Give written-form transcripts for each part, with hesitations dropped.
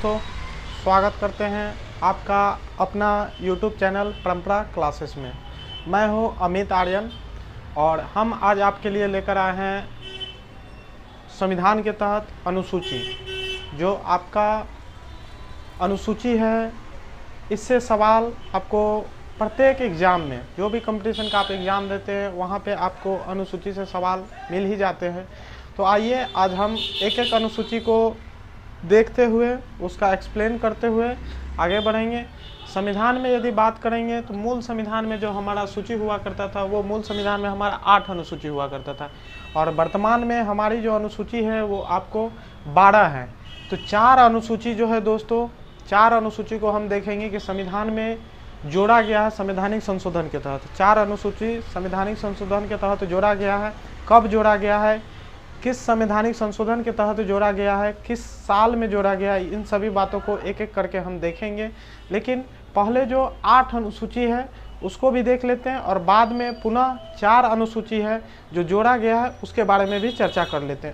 दोस्तों, स्वागत करते हैं आपका अपना YouTube चैनल परंपरा क्लासेस में। मैं हूं अमित आर्यन और हम आज आपके लिए लेकर आए हैं संविधान के तहत अनुसूची। जो आपका अनुसूची है, इससे सवाल आपको प्रत्येक एग्ज़ाम में, जो भी कंपटीशन का आप एग्ज़ाम देते हैं वहाँ पे आपको अनुसूची से सवाल मिल ही जाते हैं। तो आइए आज हम एक एक अनुसूची को देखते हुए उसका एक्सप्लेन करते हुए आगे बढ़ेंगे। संविधान में यदि बात करेंगे तो मूल संविधान में जो हमारा सूची हुआ करता था, वो मूल संविधान में हमारा 8 अनुसूची हुआ करता था और वर्तमान में हमारी जो अनुसूची है वो आपको 12 है। तो 4 अनुसूची जो है दोस्तों, 4 अनुसूची को हम देखेंगे कि संविधान में जोड़ा गया है संवैधानिक संशोधन के तहत। 4 अनुसूची संवैधानिक संशोधन के तहत जोड़ा गया है। कब जोड़ा गया है, किस संवैधानिक संशोधन के तहत जोड़ा गया है, किस साल में जोड़ा गया है, इन सभी बातों को एक एक करके हम देखेंगे। लेकिन पहले जो 8 अनुसूची है उसको भी देख लेते हैं और बाद में पुनः 4 अनुसूची है जो जोड़ा गया है उसके बारे में भी चर्चा कर लेते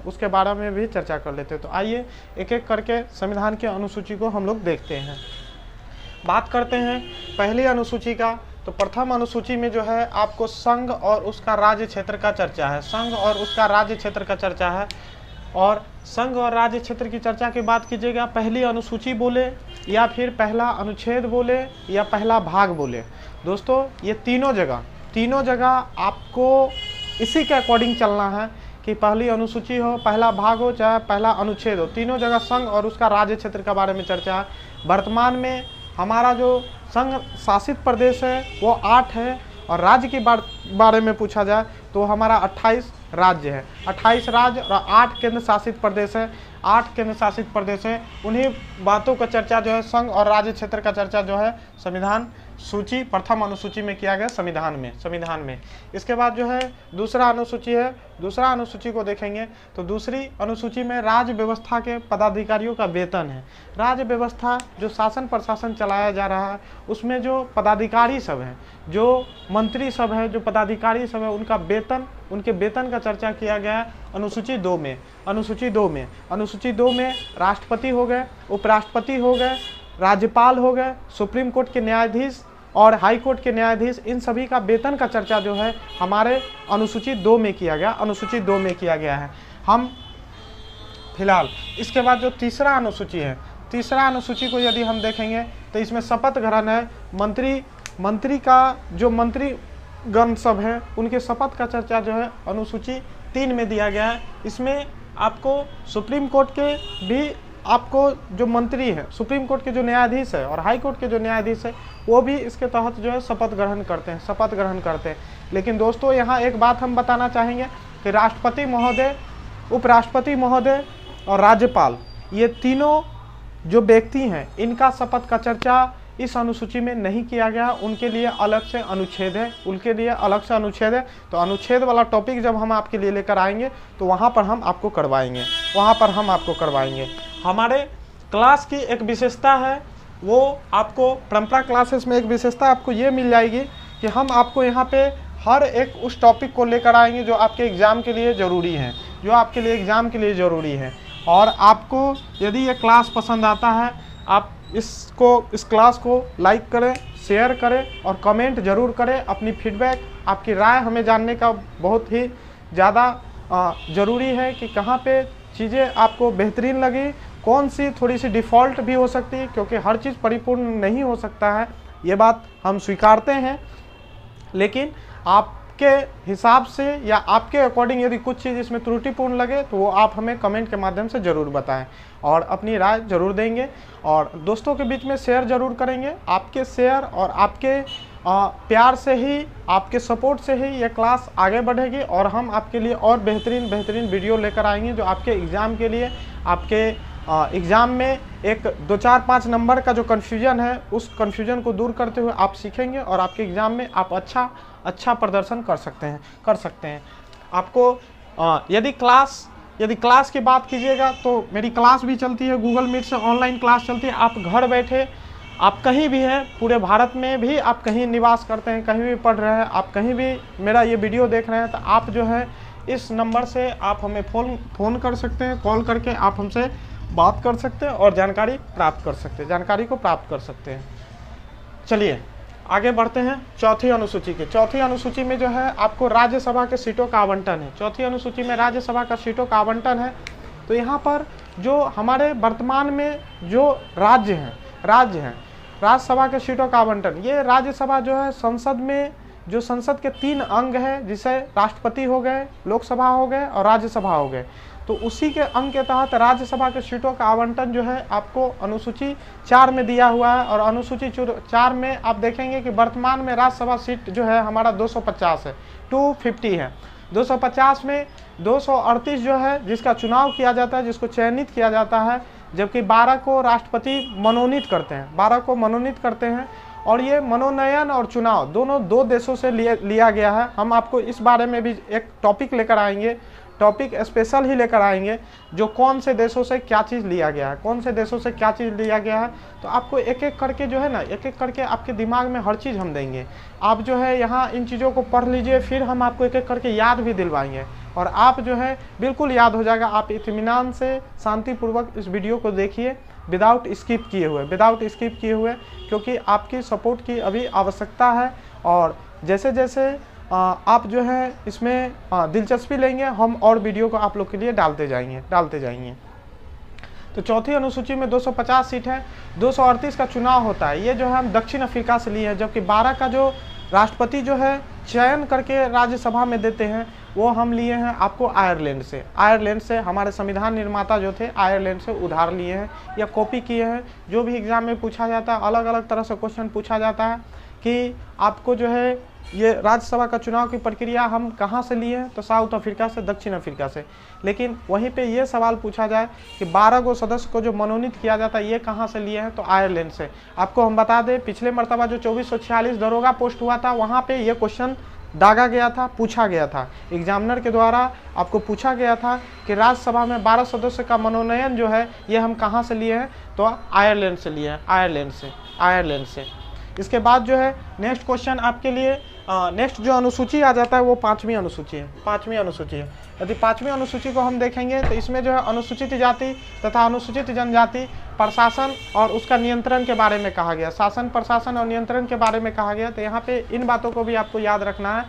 हैं। तो आइए एक एक करके संविधान की अनुसूची को हम लोग देखते हैं। बात करते हैं पहली अनुसूची का। तो प्रथम अनुसूची में जो है आपको संघ और उसका राज्य क्षेत्र का चर्चा है। संघ और उसका राज्य क्षेत्र का चर्चा है। और संघ और राज्य क्षेत्र की चर्चा की बात कीजिएगा, पहली अनुसूची बोले या फिर पहला अनुच्छेद बोले या पहला भाग बोले। दोस्तों ये तीनों जगह आपको इसी के अकॉर्डिंग चलना है कि पहली अनुसूची हो, पहला भाग हो, चाहे पहला अनुच्छेद हो, तीनों जगह संघ और उसका राज्य क्षेत्र के बारे में चर्चा है। वर्तमान में हमारा जो संघ शासित प्रदेश है वो 8 है और राज्य के बारे में पूछा जाए तो हमारा 28 राज्य है। 28 राज्य और 8 केंद्र शासित प्रदेश है। 8 केंद्र शासित प्रदेश है। उन्हीं बातों का चर्चा जो है, संघ और राज्य क्षेत्र का चर्चा जो है संविधान सूची प्रथम अनुसूची में किया गया संविधान में। इसके बाद जो है दूसरा अनुसूची है। दूसरा अनुसूची को देखेंगे तो दूसरी अनुसूची में राज्य व्यवस्था के पदाधिकारियों का वेतन है। राज्य व्यवस्था जो शासन प्रशासन चलाया जा रहा है उसमें जो पदाधिकारी सब हैं, जो मंत्री सब है, जो पदाधिकारी सब है, उनके वेतन का चर्चा किया गया है अनुसूची 2 में। अनुसूची 2 में राष्ट्रपति हो गए, उपराष्ट्रपति हो गए, राज्यपाल हो गए, सुप्रीम कोर्ट के न्यायाधीश और हाई कोर्ट के न्यायाधीश, इन सभी का वेतन का चर्चा जो है हमारे अनुसूची 2 में किया गया है। हम फिलहाल इसके बाद जो तीसरा अनुसूची है, तीसरा अनुसूची को यदि हम देखेंगे तो इसमें शपथ ग्रहण है। मंत्री का जो मंत्रीगण सब है उनके शपथ का चर्चा जो है अनुसूची 3 में दिया गया है। इसमें आपको सुप्रीम कोर्ट के भी, आपको जो मंत्री है, सुप्रीम कोर्ट के जो न्यायाधीश है और हाई कोर्ट के जो न्यायाधीश है वो भी इसके तहत जो है शपथ ग्रहण करते हैं। लेकिन दोस्तों यहाँ एक बात हम बताना चाहेंगे कि राष्ट्रपति महोदय, उपराष्ट्रपति महोदय और राज्यपाल, ये तीनों जो व्यक्ति हैं इनका शपथ का चर्चा इस अनुसूची में नहीं किया गया। उनके लिए अलग से अनुच्छेद है। तो अनुच्छेद वाला टॉपिक जब हम आपके लिए लेकर आएंगे तो वहाँ पर हम आपको करवाएंगे। हमारे क्लास की एक विशेषता है, वो आपको परंपरा क्लासेस में एक विशेषता आपको ये मिल जाएगी कि हम आपको यहाँ पे हर एक उस टॉपिक को लेकर आएंगे जो आपके एग्ज़ाम के लिए ज़रूरी है। और आपको यदि ये क्लास पसंद आता है, आप इस क्लास को लाइक करें, शेयर करें और कमेंट ज़रूर करें। अपनी फीडबैक, आपकी राय हमें जानने का बहुत ही ज़्यादा ज़रूरी है कि कहाँ पे चीज़ें आपको बेहतरीन लगी, कौन सी थोड़ी सी डिफ़ॉल्ट भी हो सकती है, क्योंकि हर चीज़ परिपूर्ण नहीं हो सकता है, ये बात हम स्वीकारते हैं। लेकिन आपके हिसाब से या आपके अकॉर्डिंग यदि कुछ चीज़ इसमें त्रुटिपूर्ण लगे तो वो आप हमें कमेंट के माध्यम से ज़रूर बताएं और अपनी राय ज़रूर देंगे और दोस्तों के बीच में शेयर ज़रूर करेंगे। आपके शेयर और आपके प्यार से ही, आपके सपोर्ट से ही ये क्लास आगे बढ़ेगी और हम आपके लिए और बेहतरीन वीडियो लेकर आएंगे जो आपके एग्ज़ाम के लिए, आपके एग्ज़ाम में एक 2, 4, 5 नंबर का जो कन्फ्यूजन है उस कन्फ्यूजन को दूर करते हुए आप सीखेंगे और आपके एग्ज़ाम में आप अच्छा प्रदर्शन कर सकते हैं। आपको यदि क्लास की बात कीजिएगा तो मेरी क्लास भी चलती है, गूगल मीट से ऑनलाइन क्लास चलती है। आप घर बैठे, आप कहीं भी हैं, पूरे भारत में भी आप कहीं निवास करते हैं, कहीं भी पढ़ रहे हैं, आप कहीं भी मेरा ये वीडियो देख रहे हैं, तो आप जो है इस नंबर से आप हमें फ़ोन कर सकते हैं। कॉल करके आप हमसे बात कर सकते हैं और जानकारी प्राप्त कर सकते हैं, जानकारी को प्राप्त कर सकते हैं। चलिए आगे बढ़ते हैं चौथी अनुसूची के। चौथी अनुसूची में जो है आपको राज्यसभा के सीटों का आवंटन है। चौथी अनुसूची में राज्यसभा का सीटों का आवंटन है। तो यहाँ पर जो हमारे वर्तमान में जो राज्य हैं राज्यसभा के सीटों का आवंटन, ये राज्यसभा जो है संसद में, जो संसद के 3 अंग हैं, जिसे राष्ट्रपति हो गए, लोकसभा हो गए और राज्यसभा हो गए, तो उसी के अंग के तहत राज्यसभा के सीटों का आवंटन जो है आपको अनुसूची 4 में दिया हुआ है। और अनुसूची 4 में आप देखेंगे कि वर्तमान में राज्यसभा सीट जो है हमारा 250 है, 250 है। 250 में 238 जो है जिसका चुनाव किया जाता है, जिसको चयनित किया जाता है, जबकि 12 को राष्ट्रपति मनोनीत करते हैं, 12 को मनोनीत करते हैं। और ये मनोनयन और चुनाव दोनों 2 देशों से लिया गया है। हम आपको इस बारे में भी एक टॉपिक लेकर आएंगे, टॉपिक स्पेशल ही लेकर आएंगे, जो कौन से देशों से क्या चीज़ लिया गया है, कौन से देशों से क्या चीज़ लिया गया है। तो आपको एक एक करके जो है ना, एक एक करके आपके दिमाग में हर चीज़ हम देंगे। आप जो है यहाँ इन चीज़ों को पढ़ लीजिए, फिर हम आपको एक एक करके याद भी दिलवाएंगे और आप जो है बिल्कुल याद हो जाएगा। आप इत्मीनान से शांतिपूर्वक इस वीडियो को देखिए, विदाउट स्किप किए हुए, क्योंकि आपकी सपोर्ट की अभी आवश्यकता है। और जैसे जैसे आप जो है इसमें दिलचस्पी लेंगे, हम और वीडियो को आप लोग के लिए डालते जाएंगे। तो चौथी अनुसूची में 250 सीट है, 238 का चुनाव होता है। ये जो है हम दक्षिण अफ्रीका से लिए हैं, जबकि 12 का जो राष्ट्रपति जो है चयन करके राज्यसभा में देते हैं, वो हम लिए हैं आपको आयरलैंड से हमारे संविधान निर्माता जो थे आयरलैंड से उधार लिए हैं या कॉपी किए हैं। जो भी एग्जाम में पूछा जाता है, अलग अलग तरह से क्वेश्चन पूछा जाता है कि आपको जो है ये राज्यसभा का चुनाव की प्रक्रिया हम कहाँ से लिए हैं, तो साउथ अफ्रीका से, दक्षिण अफ्रीका से। लेकिन वहीं पे ये सवाल पूछा जाए कि 12 को सदस्य को जो मनोनीत किया जाता है, ये कहाँ से लिए हैं, तो आयरलैंड से। आपको हम बता दें, पिछले मरतबा जो 2446 दरोगा पोस्ट हुआ था, वहाँ पे ये क्वेश्चन दागा गया था, पूछा गया था, एग्जामिनर के द्वारा आपको पूछा गया था कि राज्यसभा में 12 सदस्य का मनोनयन जो है ये हम कहाँ से लिए हैं, तो आयरलैंड से लिए हैं, आयरलैंड से। इसके बाद जो है नेक्स्ट क्वेश्चन आपके लिए, नेक्स्ट जो अनुसूची आ जाता है वो 5वीं अनुसूची है। यदि 5वीं अनुसूची को हम देखेंगे तो इसमें जो है अनुसूचित जाति तथा अनुसूचित जनजाति प्रशासन और उसका नियंत्रण के बारे में कहा गया, शासन, प्रशासन और नियंत्रण के बारे में कहा गया। तो यहाँ पे इन बातों को भी आपको याद रखना है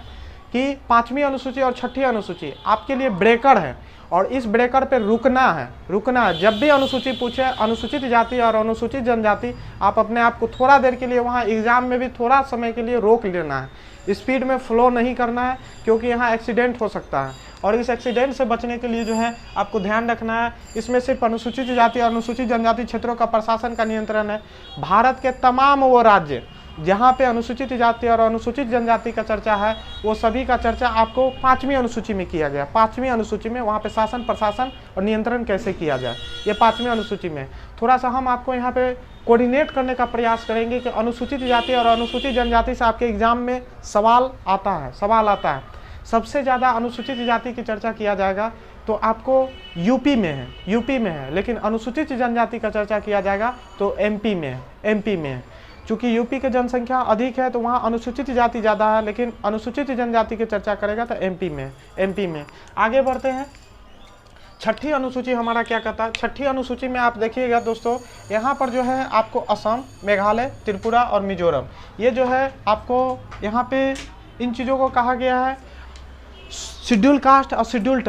कि 5वीं अनुसूची और 6ठी अनुसूची आपके लिए ब्रेकर है और इस ब्रेकर पे रुकना है। जब भी अनुसूची पूछे, अनुसूचित जाति और अनुसूचित जनजाति, आप अपने आप को थोड़ा देर के लिए वहाँ एग्जाम में भी थोड़ा समय के लिए रोक लेना है, स्पीड में फ्लो नहीं करना है, क्योंकि यहाँ एक्सीडेंट हो सकता है। और इस एक्सीडेंट से बचने के लिए जो है आपको ध्यान रखना है, इसमें सिर्फ अनुसूचित जाति और अनुसूचित जनजाति क्षेत्रों का प्रशासन का नियंत्रण है। भारत के तमाम वो राज्य जहाँ पे अनुसूचित जाति और अनुसूचित जनजाति का चर्चा है, वो सभी का चर्चा आपको 5वीं अनुसूची में किया गया। 5वीं अनुसूची में वहाँ पे शासन, प्रशासन और नियंत्रण कैसे किया जाए, ये 5वीं अनुसूची में। थोड़ा सा हम आपको यहाँ पे कोऑर्डिनेट करने का प्रयास करेंगे कि अनुसूचित जाति और अनुसूचित जनजाति से आपके एग्जाम में सवाल आता है। सबसे ज़्यादा अनुसूचित जाति की चर्चा किया जाएगा तो आपको यूपी में है, लेकिन अनुसूचित जनजाति का चर्चा किया जाएगा तो एमपी में है। चूँकि यूपी की जनसंख्या अधिक है तो वहाँ अनुसूचित जाति ज़्यादा है, लेकिन अनुसूचित जनजाति की चर्चा करेगा तो एमपी में। आगे बढ़ते हैं, 6ठी अनुसूची हमारा क्या कहता है। 6ठी अनुसूची में आप देखिएगा दोस्तों, यहाँ पर जो है आपको असम, मेघालय, त्रिपुरा और मिजोरम, ये जो है आपको यहाँ पे इन चीज़ों को कहा गया है शेड्यूल कास्ट और शेड्यूल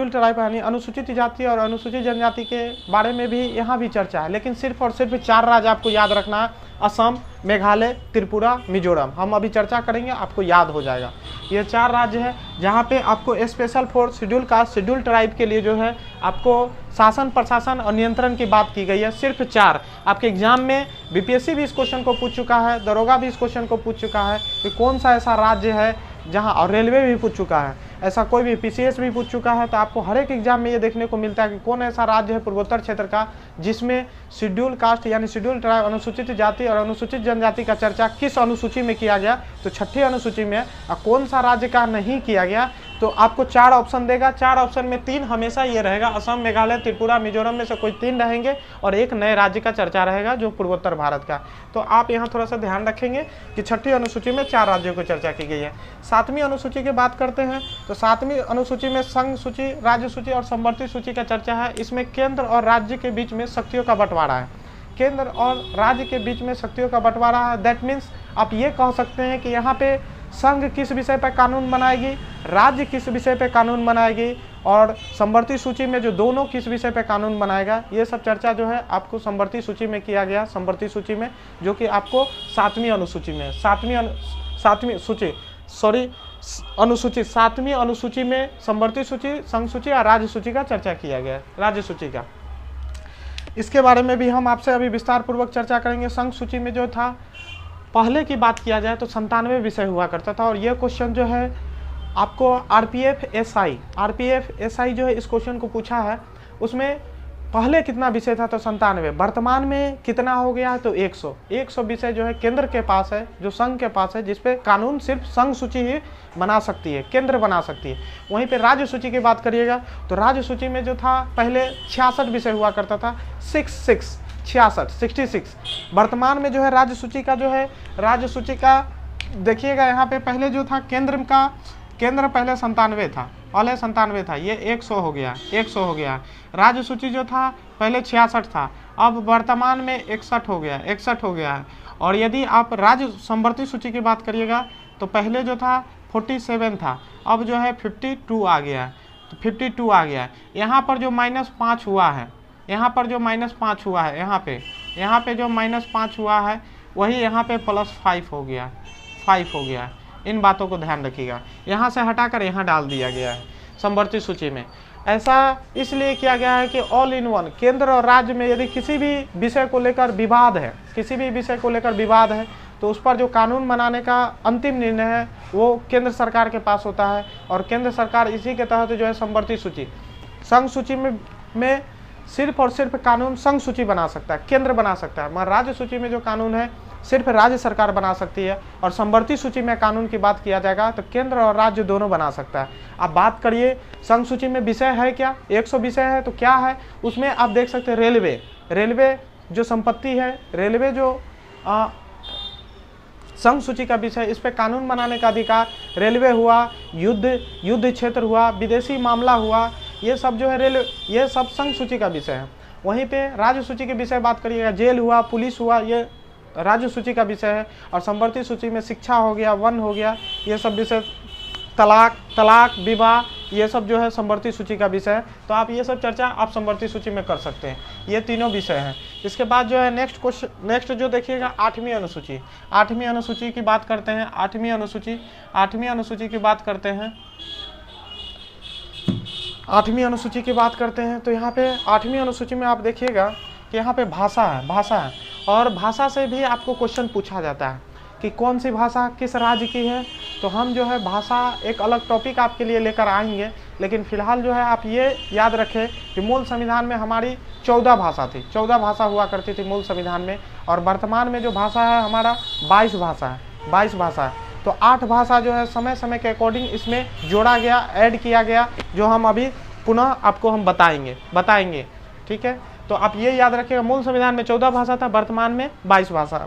ट्राइब यानी अनुसूचित जाति और अनुसूचित जनजाति के बारे में भी यहाँ भी चर्चा है। लेकिन सिर्फ और सिर्फ 4 राज्य आपको याद रखना है, असम, मेघालय, त्रिपुरा, मिजोरम। हम अभी चर्चा करेंगे, आपको याद हो जाएगा। ये 4 राज्य है जहाँ पे आपको special force schedule caste, schedule tribe के लिए जो है आपको शासन, प्रशासन और नियंत्रण की बात की गई है। सिर्फ 4 आपके एग्जाम में बीपीएससी भी इस क्वेश्चन को पूछ चुका है, दरोगा भी इस क्वेश्चन को पूछ चुका है कि कौन सा ऐसा राज्य है जहां, और रेलवे भी पूछ चुका है, ऐसा कोई भी पीसीएस भी पूछ चुका है। तो आपको हर एक एग्जाम में ये देखने को मिलता है कि कौन ऐसा राज्य है पूर्वोत्तर क्षेत्र का जिसमें शेड्यूल कास्ट यानी शेड्यूल ट्राइब, अनुसूचित जाति और अनुसूचित जनजाति का चर्चा किस अनुसूची में किया गया, तो 6ठी अनुसूची में। और कौन सा राज्य का नहीं किया गया, तो आपको 4 ऑप्शन देगा। 4 ऑप्शन में 3 हमेशा ये रहेगा, असम, मेघालय, त्रिपुरा, मिजोरम में से कोई 3 रहेंगे और एक नए राज्य का चर्चा रहेगा जो पूर्वोत्तर भारत का। तो आप यहाँ थोड़ा सा ध्यान रखेंगे कि 6ठी अनुसूची में 4 राज्यों की चर्चा की गई है। 7वीं अनुसूची की बात करते हैं तो तो 7वीं अनुसूची में संघ सूची, राज्य सूची और समवर्ती सूची का चर्चा है। इसमें केंद्र और राज्य के बीच में शक्तियों का बंटवारा है, केंद्र और राज्य के बीच में शक्तियों का बंटवारा है। दैट मीन्स आप ये कह सकते हैं कि यहाँ पे संघ किस विषय पर कानून बनाएगी, राज्य किस विषय पर कानून बनाएगी, और समवर्ती सूची में जो दोनों किस विषय पर कानून बनाएगा, ये सब चर्चा जो है आपको समवर्ती सूची में किया गया। समवर्ती सूची में जो कि आपको 7वीं अनुसूची में, 7वीं अनुसूची में समवर्ती सूची, संघ सूची और राज्य सूची का चर्चा किया गया है, राज्य सूची का। इसके बारे में भी हम आपसे अभी विस्तार पूर्वक चर्चा करेंगे। संघ सूची में जो था, पहले की बात किया जाए तो 97 विषय हुआ करता था, और ये क्वेश्चन जो है आपको आरपीएफ एसआई जो है इस क्वेश्चन को पूछा है। उसमें पहले कितना विषय था तो 97, वर्तमान में कितना हो गया है तो 100 विषय जो है केंद्र के पास है, जो संघ के पास है, जिसपे कानून सिर्फ संघ सूची ही बना सकती है, केंद्र बना सकती है। वहीं पे राज्य सूची की बात करिएगा तो राज्य सूची में जो था पहले 66 विषय हुआ करता था, 66। वर्तमान में जो है राज्य सूची का देखिएगा, यहाँ पे पहले जो था केंद्र पहले 97 था, ये 100 हो गया। राज्य सूची जो था पहले 66 था, अब वर्तमान में 61 हो गया है। और यदि आप राज्य समवर्ती सूची की बात करिएगा तो पहले जो था 47 था, अब जो है 52 आ गया है, तो 52 आ गया है। यहाँ पर जो -5 हुआ है, यहाँ पे जो -5 हुआ है वही यहाँ पे +5 हो गया, 5 हो गया। इन बातों को ध्यान रखिएगा, यहाँ से हटाकर यहाँ डाल दिया गया है समवर्ती सूची में। ऐसा इसलिए किया गया है कि ऑल इन वन, केंद्र और राज्य में यदि किसी भी विषय को लेकर विवाद है तो उस पर जो कानून बनाने का अंतिम निर्णय है वो केंद्र सरकार के पास होता है, और केंद्र सरकार इसी के तहत जो है समवर्ती सूची, संघ सूची में सिर्फ और सिर्फ कानून संघ सूची बना सकता है, केंद्र बना सकता है, मगर राज्य सूची में जो कानून है सिर्फ राज्य सरकार बना सकती है। और समवर्ती सूची में कानून की बात किया जाएगा तो केंद्र और राज्य दोनों बना सकता है। आप बात करिए संघ सूची में विषय है क्या, 100 विषय है, तो क्या है उसमें आप देख सकते हैं रेलवे जो संपत्ति है, रेलवे जो संघ सूची का विषय, इस पे कानून बनाने का अधिकार, रेलवे हुआ, युद्ध क्षेत्र हुआ, विदेशी मामला हुआ, ये सब जो है ये सब संघ सूची का विषय है। वहीं पे राज्य सूची के विषय बात करिएगा, जेल हुआ, पुलिस हुआ, ये राज्य सूची का विषय है। और समवर्ती सूची में शिक्षा हो गया, वन हो गया, ये सब विषय, तलाक, विवाह, ये सब जो है समवर्ती सूची का विषय है। तो आप ये सब चर्चा आप समवर्ती सूची में कर सकते हैं, ये तीनों विषय हैं। इसके बाद जो है नेक्स्ट जो देखिएगा 8वीं अनुसूची की बात करते हैं। 8वीं अनुसूची की बात करते हैं। 8वीं अनुसूची की बात करते हैं तो यहाँ पे 8वीं अनुसूची में आप देखिएगा कि यहाँ पे भाषा है, और भाषा से भी आपको क्वेश्चन पूछा जाता है कि कौन सी भाषा किस राज्य की है। तो हम जो है भाषा एक अलग टॉपिक आपके लिए लेकर आएंगे, लेकिन फिलहाल जो है आप ये याद रखें कि मूल संविधान में हमारी 14 भाषा थी, 14 भाषा हुआ करती थी मूल संविधान में, और वर्तमान में जो भाषा है हमारा 22 भाषा है। तो 8 भाषा जो है समय समय के अकॉर्डिंग इसमें जोड़ा गया, ऐड किया गया, जो हम अभी पुनः आपको हम बताएंगे, ठीक है। तो आप ये याद रखिएगा, मूल संविधान में 14 भाषा था, वर्तमान में 22 भाषा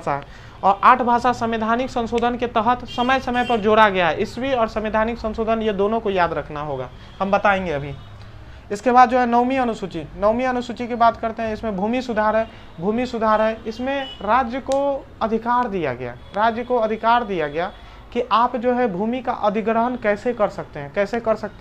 है, और 8 भाषा संवैधानिक संशोधन के तहत समय समय पर जोड़ा गया है। ईस्वी और संवैधानिक संशोधन ये दोनों को याद रखना होगा, हम बताएंगे अभी। इसके बाद जो है 9वीं अनुसूची की बात करते हैं। इसमें भूमि सुधार है। इसमें राज्य को अधिकार दिया गया कि आप जो है भूमि का अधिग्रहण कैसे कर सकते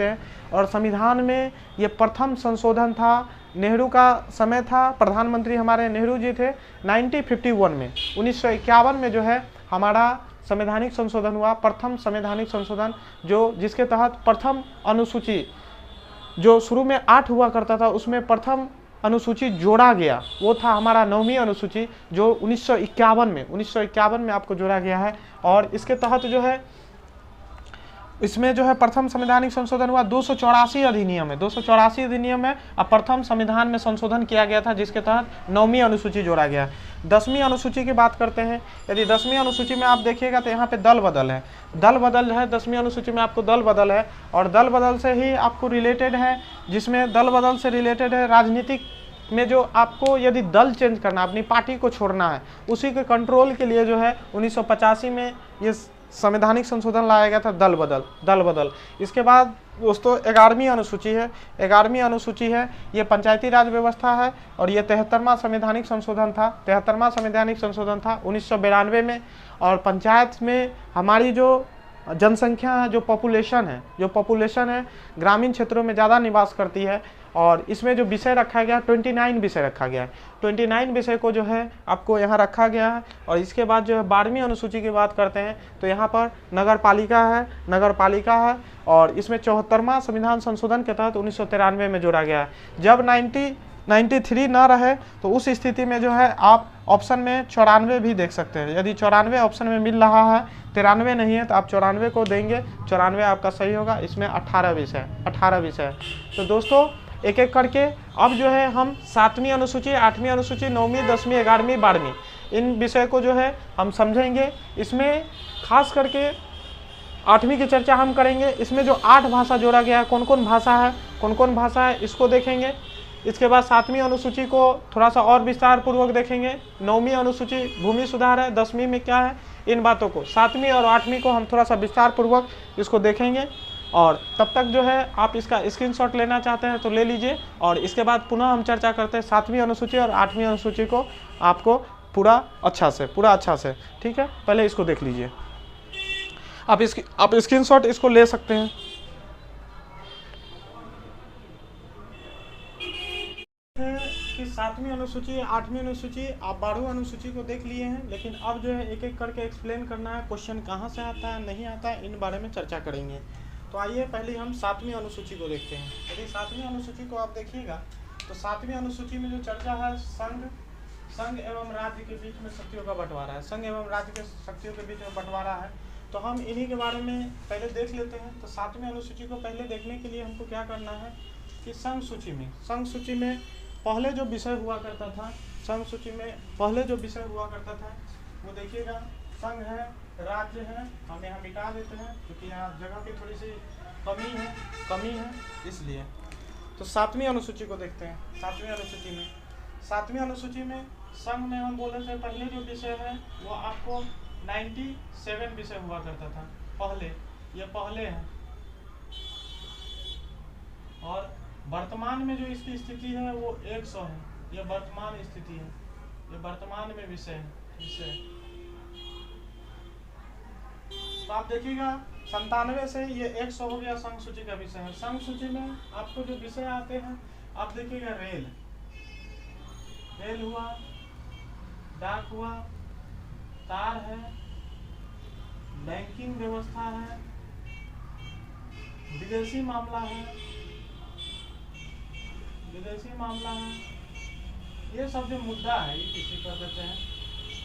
हैं। और संविधान में ये प्रथम संशोधन था, नेहरू का समय था, प्रधानमंत्री हमारे नेहरू जी थे। 1951 में 1951 में जो है हमारा संवैधानिक संशोधन हुआ, प्रथम संवैधानिक संशोधन, जो जिसके तहत प्रथम अनुसूची जो शुरू में 8 हुआ करता था उसमें प्रथम अनुसूची जोड़ा गया, वो था हमारा 9वीं अनुसूची, जो 1951 में आपको जोड़ा गया है। और इसके तहत जो है इसमें जो है प्रथम संवैधानिक संशोधन हुआ 284 अधिनियम है। अब प्रथम संविधान में संशोधन किया गया था, जिसके तहत 9वीं अनुसूची जोड़ा गया। 10वीं अनुसूची की बात करते हैं। यदि 10वीं अनुसूची में आप देखिएगा तो यहाँ पे दल बदल है। 10वीं अनुसूची में आपको दल बदल है, और दल बदल से ही आपको रिलेटेड है, जिसमें दल बदल से रिलेटेड है राजनीतिक में जो आपको यदि दल चेंज करना, अपनी पार्टी को छोड़ना है, उसी के कंट्रोल के लिए जो है 1985 में ये संवैधानिक संशोधन लाया गया था, दल बदल। इसके बाद दोस्तों 11वीं अनुसूची है, 11वीं अनुसूची है, ये पंचायती राज व्यवस्था है और ये 73वां संवैधानिक संशोधन था, 73वां संवैधानिक संशोधन था 1992 में। और पंचायत में हमारी जो जनसंख्या है, जो पॉपुलेशन है ग्रामीण क्षेत्रों में ज़्यादा निवास करती है। और इसमें जो विषय रखा गया 29 विषय रखा गया है, 29 विषय को जो है आपको यहाँ रखा गया है। और इसके बाद जो है 12वीं अनुसूची की बात करते हैं तो यहाँ पर नगर पालिका है और इसमें 74वां संविधान संशोधन के तहत 1993 में जोड़ा गया है। जब 93 ना रहे तो उस स्थिति में जो है आप ऑप्शन में 94 भी देख सकते हैं। यदि 94 ऑप्शन में मिल रहा है, 93 नहीं है तो आप 94 को देंगे, 94 आपका सही होगा। इसमें 18 विषय। तो दोस्तों एक एक करके अब जो है हम 7वीं अनुसूची, 8वीं अनुसूची, 9वीं, 10वीं, 11वीं, 12वीं इन विषय को जो है हम समझेंगे। इसमें खास करके 8वीं की चर्चा हम करेंगे। इसमें जो 8 भाषा जोड़ा गया है, कौन कौन भाषा है इसको देखेंगे। इसके बाद 7वीं अनुसूची को थोड़ा सा और विस्तार पूर्वक देखेंगे। 9वीं अनुसूची भूमि सुधार है, 10वीं में क्या है, इन बातों को 7वीं और 8वीं को हम थोड़ा सा विस्तार पूर्वक इसको देखेंगे। और तब तक जो है आप इसका स्क्रीनशॉट लेना चाहते हैं तो ले लीजिए। और इसके बाद पुनः हम चर्चा करते हैं 7वीं अनुसूची और 8वीं अनुसूची को आपको पूरा अच्छा से, ठीक है। पहले इसको देख लीजिए, आप स्क्रीनशॉट इसको ले सकते हैं। कि 7वीं अनुसूची, 8वीं अनुसूची, आप 12वीं अनुसूची को देख लिए हैं, लेकिन अब जो है एक एक करके एक्सप्लेन करना है, क्वेश्चन कहाँ से आता है, नहीं आता है, इन बारे में चर्चा करेंगे। तो आइए पहले हम 7वीं अनुसूची को देखते हैं। यदि 7वीं अनुसूची को आप देखिएगा तो 7वीं अनुसूची में जो चर्चा है संघ एवं राज्य के बीच में शक्तियों का बंटवारा है, संघ एवं राज्य के शक्तियों के बीच में बंटवारा है। तो हम इन्हीं के बारे में पहले देख लेते हैं। तो 7वीं अनुसूची को पहले देखने के लिए हमको क्या करना है कि संघ सूची में पहले जो विषय हुआ करता था, संघ सूची में पहले जो विषय हुआ करता था वो देखिएगा, संघ है, राज्य है, हम यहाँ मिटा देते हैं क्योंकि यहाँ जगह की थोड़ी सी कमी है इसलिए। तो 7वीं अनुसूची को देखते हैं। 7वीं अनुसूची में संघ में हम बोले थे पहले जो विषय है वो आपको 97 विषय हुआ करता था पहले, ये पहले है। और वर्तमान में जो इसकी स्थिति है वो 100 है, ये वर्तमान स्थिति है, ये वर्तमान में विषय है। तो आप देखिएगा 97 से ये 100 हो गया, संघ सूची का विषय है। संघ सूची में आपको जो विषय आते हैं आप देखिएगा, रेल हुआ, डाक हुआ, तार है, बैंकिंग व्यवस्था है, विदेशी मामला है, ये सब जो मुद्दा है ये किसी कर देते हैं।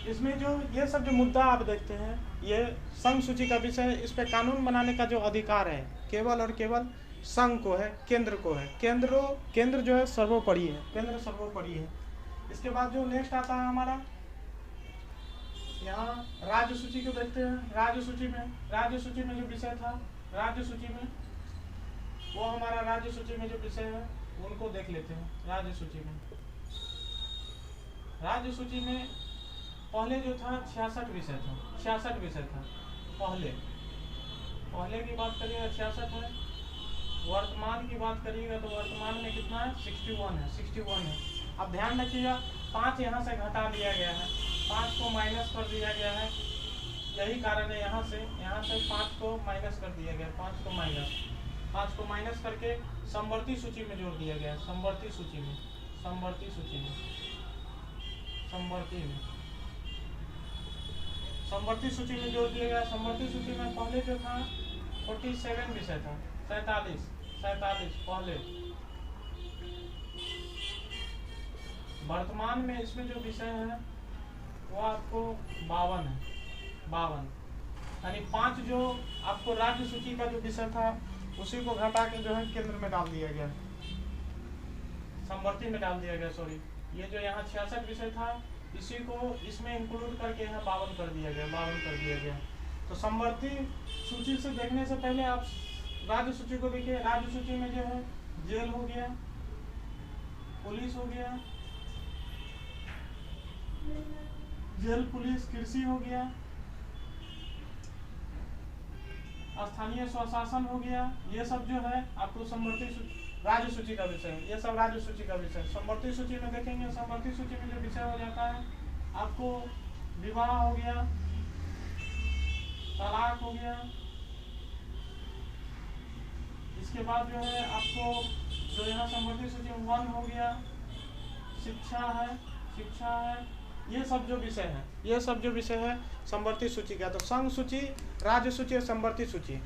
इसमें जो ये सब जो मुद्दा आप देखते हैं ये संघ सूची का विषय है। इस पे कानून बनाने का जो अधिकार है केवल और केवल संघ को है, केंद्र को है। केंद्र जो है सर्वोपरि है, इसके बाद जो नेक्स्ट आता है हमारा, यहाँ राज्य सूची को देखते हैं। राज्य सूची में जो विषय था, राज्य सूची में वो हमारा राज्य सूची में जो विषय है उनको देख लेते हैं। राज्य सूची में पहले जो था 66 विषय था पहले की बात करिएगा 66 है। वर्तमान की बात करिएगा तो वर्तमान में कितना है, 61 है। अब ध्यान रखिएगा 5 यहाँ से घटा दिया गया है, 5 को माइनस कर दिया गया है, यही कारण है यहाँ से 5 को माइनस कर दिया गया, 5 को माइनस करके समवर्ती सूची में जोड़ दिया गया है। समवर्ती सूची में जोड़ दिया गया। समवर्ती सूची में पहले जो था 47 विषय था, 47 पहले। वर्तमान में इसमें जो विषय है वो आपको 52 है, यानी 5 जो आपको राज्य सूची का जो विषय था उसी को घटा के जो है केंद्र में डाल दिया गया, समवर्ती में डाल दिया गया। सॉरी, ये जो यहाँ 66 विषय था इसी को इसमें इंक्लूड करके यहाँ 52 कर दिया गया। तो समवर्ती सूची से देखने से पहले आप राज्य सूची को देखिए। राज्य सूची में जो है जेल हो गया, पुलिस हो गया, जेल, पुलिस, कृषि हो गया, स्थानीय स्वशासन हो गया, ये सब जो है आपको समवर्ती राज्य सूची का विषय है, ये सब राज्य सूची का विषय। समवर्ती सूची में देखेंगे, समवर्ती सूची में जो विषय हो जाता है आपको विवाह हो गया, तलाक हो गया, इसके बाद जो है आपको जो यहाँ समवर्ती सूची में वन हो गया, शिक्षा है, ये सब जो विषय है, ये सब जो विषय है समवर्ती सूची का। तो संघ सूची, राज्य सूची और समवर्ती सूची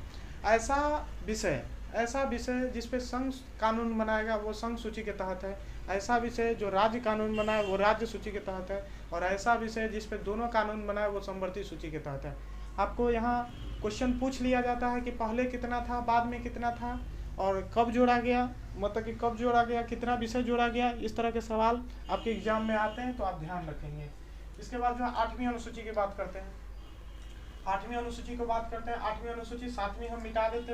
ऐसा विषय जिसपे संघ कानून बनाएगा वो संघ सूची के तहत है। ऐसा विषय जो राज्य कानून बनाए वो राज्य सूची के तहत है। और ऐसा विषय जिसपे दोनों कानून बनाए वो समवर्ती सूची के तहत है। आपको यहाँ क्वेश्चन पूछ लिया जाता है कि पहले कितना था, बाद में कितना था, और कब जोड़ा गया, मतलब कि कब जोड़ा गया, कितना विषय जोड़ा गया। इस तरह के सवाल आपके एग्जाम में आते हैं, तो आप ध्यान रखेंगे। इसके बाद जो 8वीं अनुसूची की बात करते हैं, 8वीं अनुसूची को बात करते हैं। 8वीं अनुसूची 7वीं हम मिटा देते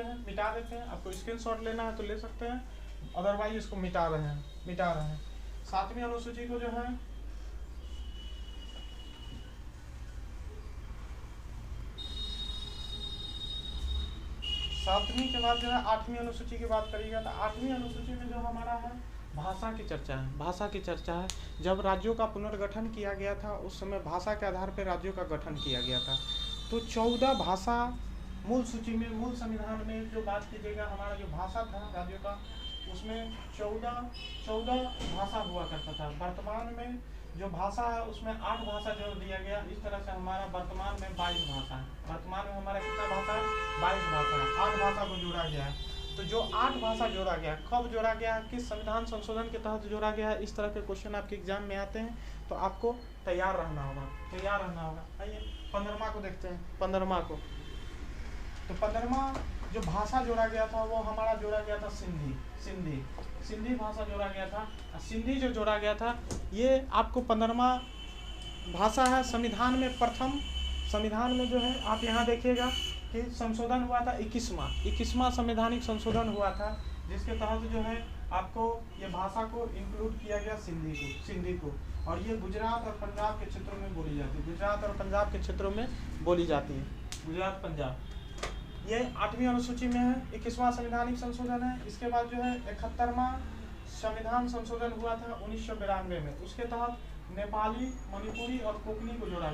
हैं। आपको स्क्रीनशॉट लेना है तो ले सकते हैं, अदरवाइज इसको मिटा रहे हैं। 7वीं अनुसूची को जो है सातवीं के बाद जो है 8वीं अनुसूची की बात करिएगा तो 8वीं अनुसूची में जो हमारा है भाषा की चर्चा है। जब राज्यों का पुनर्गठन किया गया था उस समय भाषा के आधार पर राज्यों का गठन किया गया था। तो 14 भाषा मूल सूची में, मूल संविधान में जो बात कीजिएगा, हमारा जो भाषा था राज्यों का उसमें 14 भाषा हुआ करता था। वर्तमान में जो भाषा है उसमें 8 भाषा जोड़ दिया गया। इस तरह से हमारा वर्तमान में 22 भाषा है। वर्तमान में हमारा कितना भाषा है? 22 भाषा है। 8 भाषा को जोड़ा गया है। तो जो 8 भाषा जोड़ा गया, कब जोड़ा गया, किस संविधान संशोधन के तहत जोड़ा गया है, इस तरह के क्वेश्चन आपके एग्जाम में आते हैं, तो आपको तैयार रहना होगा। आइए 15वां को देखते हैं। 15वां को तो 15वां जो भाषा जोड़ा गया था वो हमारा जोड़ा गया था सिंधी भाषा जोड़ा गया था। सिंधी जो जोड़ा गया था ये आपको 15वां भाषा है। संविधान में प्रथम, संविधान में जो है आप यहाँ देखिएगा कि संशोधन हुआ था 21वां संवैधानिक संशोधन हुआ था, जिसके तहत जो है आपको ये भाषा को इंक्लूड किया गया सिंधी को। और ये गुजरात और पंजाब के क्षेत्रों में बोली जाती है। गुजरात पंजाब ये 8वीं अनुसूची में है। 21वां संवैधानिक संशोधन है। इसके बाद जो है 71वां संविधान संशोधन हुआ था 1992 में। उसके तहत नेपाली, मणिपुरी और कोकनी को जोड़ा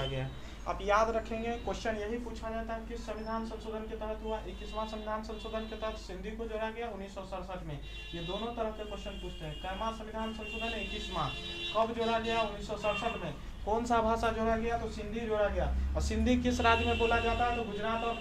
गया है। आप याद रखेंगे, क्वेश्चन यही पूछा जाता है किस संविधान संशोधन के तहत हुआ। 21वां संविधान संशोधन के तहत सिंधी को जोड़ा गया 1967 में। ये दोनों तरह के क्वेश्चन पूछते हैं। कैमा संविधान संशोधन 21वां, कब जोड़ा गया? 1967 में। कौन सा भाषा जोड़ा गया? तो सिंधी जोड़ा गया। और सिंधी किस राज्य में बोला जाता है? तो गुजरात और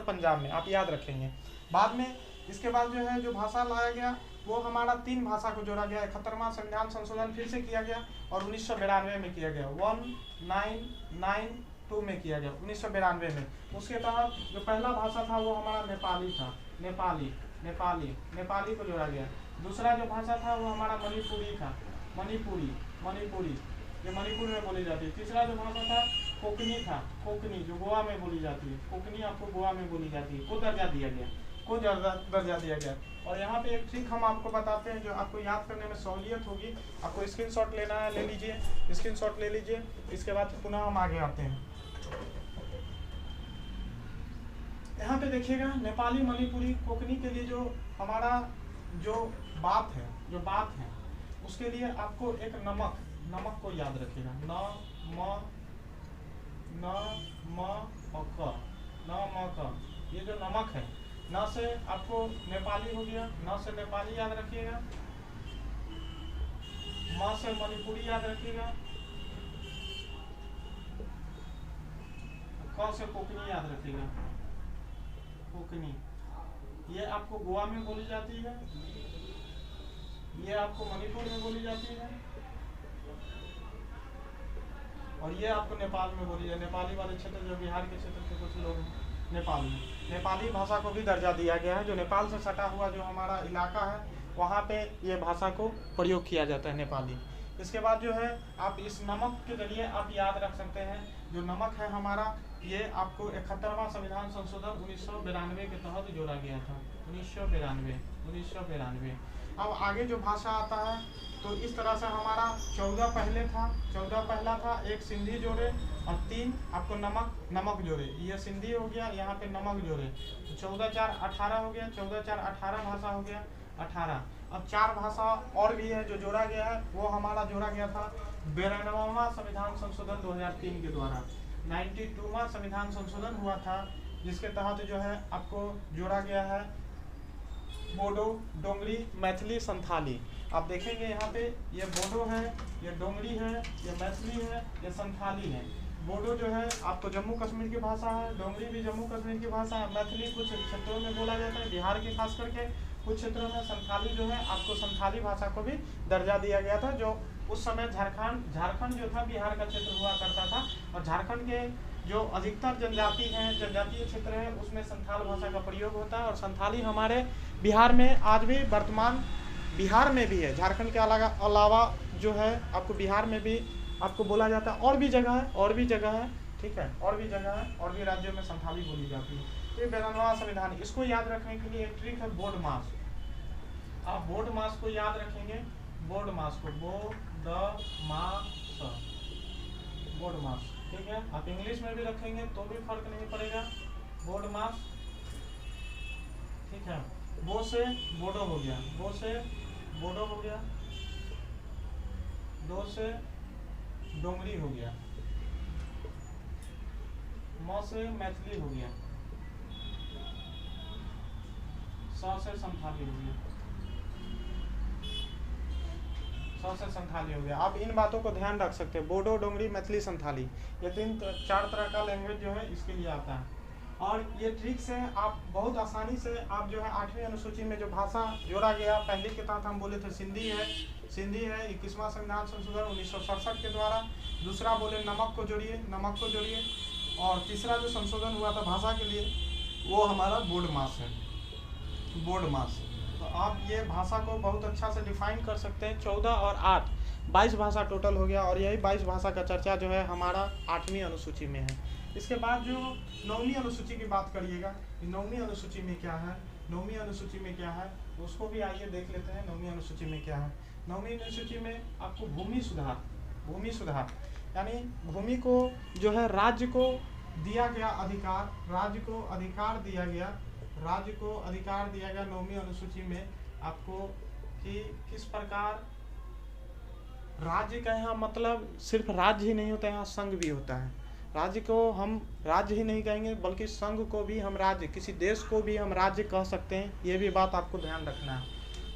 पंजाब में। आप याद रखेंगे। बाद में इसके बाद जो है जो भाषा लाया गया वो हमारा 3 भाषा को जोड़ा गया। 71वां संविधान संशोधन फिर से किया गया और 1992 में किया गया। 1992 में किया गया, 1992 में। उसके तहत जो पहला भाषा था वो हमारा नेपाली था। नेपाली को जोड़ा गया। दूसरा जो भाषा था वो हमारा मणिपुरी था। मणिपुरी जो मणिपुर में बोली जाती है। तीसरा जो भाषा था कोकनी जो गोवा में बोली जाती है। कोकनी आपको गोवा में बोली जाती है। को दर्जा दिया गया। और यहाँ पे एक ट्रिक हम आपको बताते हैं जो आपको याद करने में सहूलियत होगी। आपको स्क्रीनशॉट लेना है, ले लीजिए, स्क्रीनशॉट ले लीजिए। इसके बाद पुनः हम आगे आते हैं। यहाँ पे देखिएगा नेपाली, मणिपुरी, कोकनी के लिए जो हमारा जो बात है उसके लिए आपको एक नमक को याद रखिएगा। ये जो नमक है, न से आपको नेपाली हो गया, न से नेपाली याद रखिएगा, म से मणिपुरी याद रखिएगा, क से कोकनी याद रखिएगा। कोकनी ये आपको गोवा में बोली जाती है, ये आपको मणिपुर में बोली जाती है, और ये आपको नेपाल में बोली जाती है। नेपाली वाले क्षेत्र जो बिहार के क्षेत्र के कुछ लोग हैं नेपाल में, नेपाली भाषा को भी दर्जा दिया गया है। जो नेपाल से सटा हुआ जो हमारा इलाका है वहाँ पे ये भाषा को प्रयोग किया जाता है, नेपाली। इसके बाद जो है आप इस नमक के जरिए आप याद रख सकते हैं। जो नमक है हमारा ये आपको 71वां संविधान संशोधन 1992 के तहत जोड़ा गया था। 1992 अब आगे जो भाषा आता है तो इस तरह से हमारा 14 पहले था, 14 पहला था, एक सिंधी जोड़े और 3 आपको नमक जोड़े, ये सिंधी हो गया, यहाँ पे नमक जोड़े, तो 14 4 18 हो गया, 14 4 18 भाषा हो गया 18। अब 4 भाषा और भी है जो जोड़ा गया है, वो हमारा जोड़ा गया था 92वां संविधान संशोधन 2003 के द्वारा। 92वां संविधान संशोधन हुआ था, जिसके तहत जो है आपको जोड़ा गया है बोडो, डोंगरी, मैथिली, संथाली। आप देखेंगे यहाँ पे ये बोडो है, ये डोंगरी है, ये मैथिली है, ये संथाली है। बोडो जो है आपको जम्मू कश्मीर की भाषा है, डोंगरी भी जम्मू कश्मीर की भाषा है, मैथिली कुछ क्षेत्रों में बोला जाता है, बिहार के खास करके कुछ क्षेत्रों में। संथाली जो है आपको संथाली भाषा को भी दर्जा दिया गया था, जो उस समय झारखंड जो था बिहार का क्षेत्र हुआ करता था, और झारखंड के जो अधिकतर जनजातीय क्षेत्र है उसमें संथाल भाषा का प्रयोग होता है। और संथाली हमारे बिहार में आज भी वर्तमान बिहार में भी है, झारखंड के अलावा जो है आपको बिहार में भी आपको बोला जाता है, और भी जगह है, ठीक है, और भी जगह है, और भी राज्यों में संथाली बोली जाती है। तो ये 92वां संविधान, इसको याद रखने के लिए एक ट्रिक है बोर्ड मास। आप बोर्ड मास को याद रखेंगे, बोर्ड मास को बोर्ड मास, ठीक है। आप इंग्लिश में भी रखेंगे तो भी फर्क नहीं पड़ेगा, बोर्ड मास, ठीक है। बो से बोडो हो गया, बो से बोडो हो गया, दो से डोंगरी हो गया, मौ से मैथिली हो गया, सौ से संथाली हो गया, हो गया। आप इन बातों को ध्यान रख सकते हैं, बोडो, डोंगरी, मैथिली, संथाली, ये 4 तरह का लैंग्वेज जो है इसके लिए आता है। और ये ट्रिक्स है, आप बहुत आसानी से आप जो है 8वीं अनुसूची में जो भाषा जोड़ा गया, पहले के तहत हम बोले थे सिंधी है 21वां संविधान संशोधन 1967 के द्वारा। दूसरा बोले नमक को जोड़िए, और तीसरा जो संशोधन हुआ था भाषा के लिए वो हमारा बोर्ड मास। तो आप ये भाषा को बहुत अच्छा से डिफाइन कर सकते हैं। 14 और 8 22 भाषा टोटल हो गया, और यही 22 भाषा का चर्चा जो है हमारा 8वीं अनुसूची में है। इसके बाद जो 9वीं अनुसूची की बात करिएगा, 9वीं अनुसूची में क्या है, उसको भी आइए देख लेते हैं। 9वीं अनुसूची में क्या है? 9वीं अनुसूची में आपको भूमि सुधार यानी भूमि को जो है राज्य को दिया गया अधिकार, राज्य को अधिकार दिया गया 9वीं अनुसूची में आपको कि किस प्रकार राज्य का यहाँ मतलब सिर्फ राज्य ही नहीं होता है, यहाँ संघ भी होता है। राज्य को हम राज्य ही नहीं कहेंगे बल्कि संघ को भी हम राज्य, किसी देश को भी हम राज्य कह सकते हैं, ये भी बात आपको ध्यान रखना है।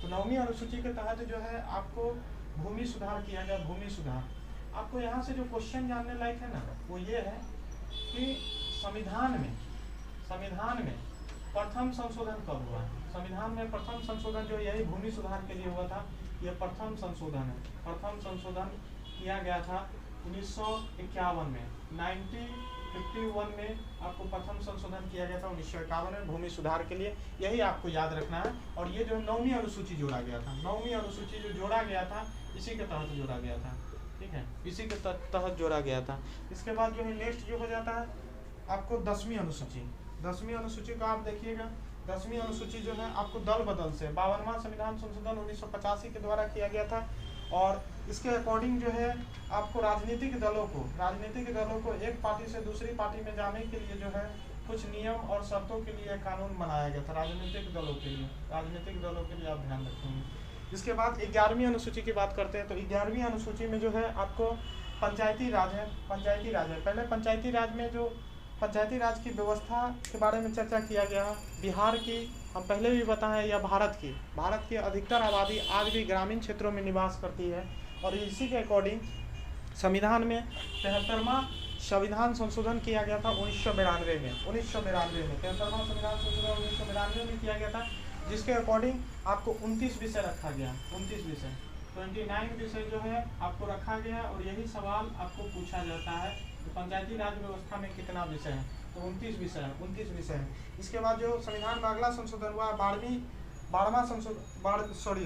तो 9वीं अनुसूची के तहत जो है आपको भूमि सुधार किया गया। भूमि सुधार आपको यहाँ से जो क्वेश्चन जानने लायक है ना, वो ये है कि संविधान में प्रथम संशोधन कब हुआ? संविधान में प्रथम संशोधन जो यही भूमि सुधार के लिए हुआ था, ये प्रथम संशोधन है। प्रथम संशोधन किया गया था 1951 में, 1951 में आपको प्रथम संशोधन किया गया था 1951 में भूमि सुधार के लिए। यही आपको याद रखना है। और ये जो 9वीं अनुसूची जोड़ा गया था, 9वीं अनुसूची जो जोड़ा गया था इसी के तहत जोड़ा गया था, ठीक है, इसी के तहत जोड़ा गया था। इसके बाद जो है नेक्स्ट जो हो जाता है आपको 10वीं अनुसूची। 10वीं अनुसूची को आप देखिएगा, 10वीं अनुसूची जो है आपको दल बदल से 52वां संविधान संशोधन 1985 के द्वारा किया गया था। और इसके अकॉर्डिंग जो है आपको राजनीतिक दलों को एक पार्टी से दूसरी पार्टी में जाने के लिए जो है कुछ नियम और शर्तों के लिए कानून बनाया गया था राजनीतिक दलों के लिए आप ध्यान रखेंगे। इसके बाद 11वीं अनुसूची की बात करते हैं। तो 11वीं अनुसूची में जो है आपको पंचायती राज है। पहले पंचायती राज की व्यवस्था के बारे में चर्चा किया गया। बिहार की हम पहले भी बताएं या भारत की अधिकतर आबादी आज भी ग्रामीण क्षेत्रों में निवास करती है। और इसी के अकॉर्डिंग संविधान में 73वां संविधान संशोधन किया गया था 1992 में। 73वां संविधान संशोधन 1992 में किया गया था, जिसके अकॉर्डिंग आपको 29 विषय रखा गया। 29 विषय जो है आपको रखा गया। और यही सवाल आपको पूछा जाता है कि पंचायती राज व्यवस्था में कितना विषय है, तो 29 विषय है। इसके बाद जो संविधान में अगला संशोधन हुआ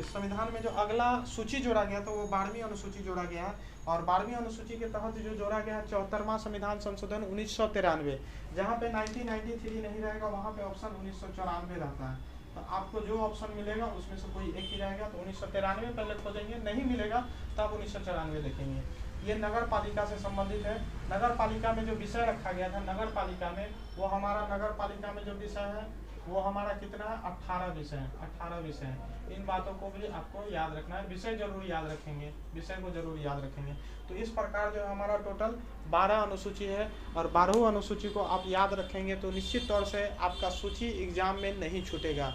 संविधान में जो अगला सूची जोड़ा गया तो वो 12वीं अनुसूची जोड़ा गया है। और 12वीं अनुसूची के तहत जो जोड़ा गया है 74वां संविधान संशोधन 1993, जहाँ पे 1993 नहीं रहेगा, वहाँ पे ऑप्शन 1994 रहता है। तो आपको जो ऑप्शन मिलेगा उसमें से कोई एक ही रहेगा। तो 1993 पहले खोजेंगे, नहीं मिलेगा तब 1994 लिखेंगे। ये नगर पालिका से संबंधित है। नगर पालिका में जो विषय रखा गया था नगर पालिका में, वो हमारा नगर पालिका में जो विषय है वो हमारा कितना है, 18 विषय है। 18 विषय हैं। इन बातों को भी आपको याद रखना है, विषय जरूर याद रखेंगे, विषय को जरूर याद रखेंगे। तो इस प्रकार जो हमारा टोटल 12 अनुसूची है, और 12 अनुसूची को आप याद रखेंगे तो निश्चित तौर से आपका सूची एग्जाम में नहीं छूटेगा।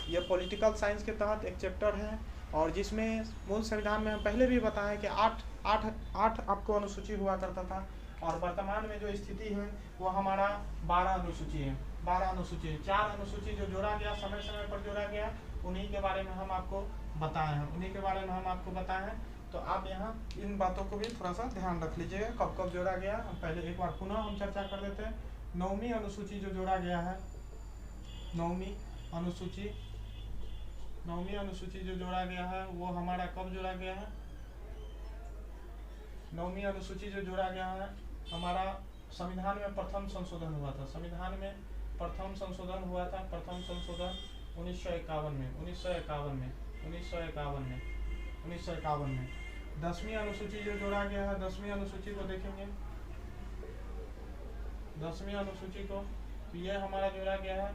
ये पॉलिटिकल साइंस के तहत एक चैप्टर है, और जिसमें मूल संविधान में हम पहले भी बताएं कि आठ आपको अनुसूची हुआ करता था, और वर्तमान में जो स्थिति है वो हमारा 12 अनुसूची है। 12 अनुसूची है। 4 अनुसूची जो जोड़ा गया, समय समय पर जोड़ा गया, उन्हीं के बारे में हम आपको बताए हैं। तो आप यहाँ इन बातों को भी थोड़ा सा ध्यान रख लीजिएगा, कब कब जोड़ा गया। पहले एक बार पुनः हम चर्चा कर देते हैं। 9वीं अनुसूची जो जोड़ा गया है, 9वीं अनुसूची जो जोड़ा गया है वो हमारा कब जोड़ा गया है? 9वीं अनुसूची जो जोड़ा गया है हमारा संविधान में प्रथम संशोधन हुआ था। संविधान में प्रथम संशोधन हुआ था, प्रथम संशोधन 1951 में। 10वीं अनुसूची जो जोड़ा गया है, 10वीं अनुसूची को देखेंगे, 10वीं अनुसूची को, तो ये हमारा जोड़ा गया है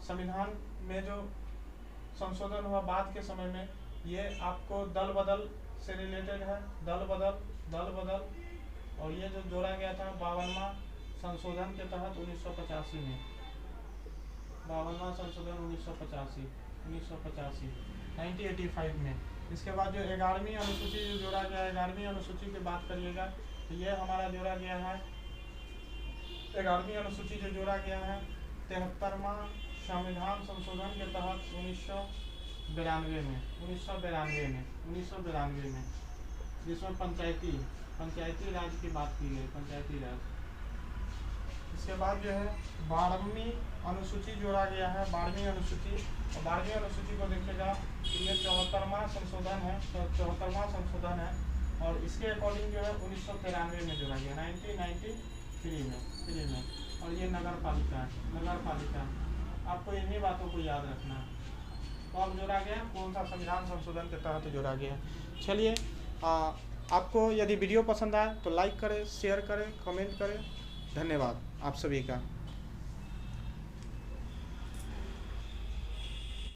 संविधान में जो संशोधन हुआ बाद के समय में, ये आपको दल बदल से रिलेटेड है, दल बदल। और ये जो जोड़ा गया था 52वां संशोधन के तहत 1985 में, 52वां संशोधन 1985 में। इसके बाद जो 11वीं अनुसूची जो जोड़ा गया है, 11वीं अनुसूची की बात करिएगा तो ये हमारा जोड़ा गया है, 11वीं अनुसूची जो जोड़ा गया है 73वां संविधान संशोधन के तहत 1992 में, जिसमें पंचायती राज की बात की गई, पंचायती राज। इसके बाद जो है 12वीं अनुसूची जोड़ा गया है, 12वीं अनुसूची। और 12वीं अनुसूची को देखिएगा तो ये 74वां संशोधन है, 74वां संशोधन है, और इसके अकॉर्डिंग जो है 1993 में जोड़ा गया, 1993 में। और ये नगर पालिका है, नगर पालिका। आपको इन्हीं बातों को याद रखना है, कब जोड़ा गया, कौन सा संविधान संशोधन के तहत जोड़ा गया। चलिए, आपको यदि वीडियो पसंद आए तो लाइक करें, शेयर करें, कमेंट करें। धन्यवाद आप सभी का।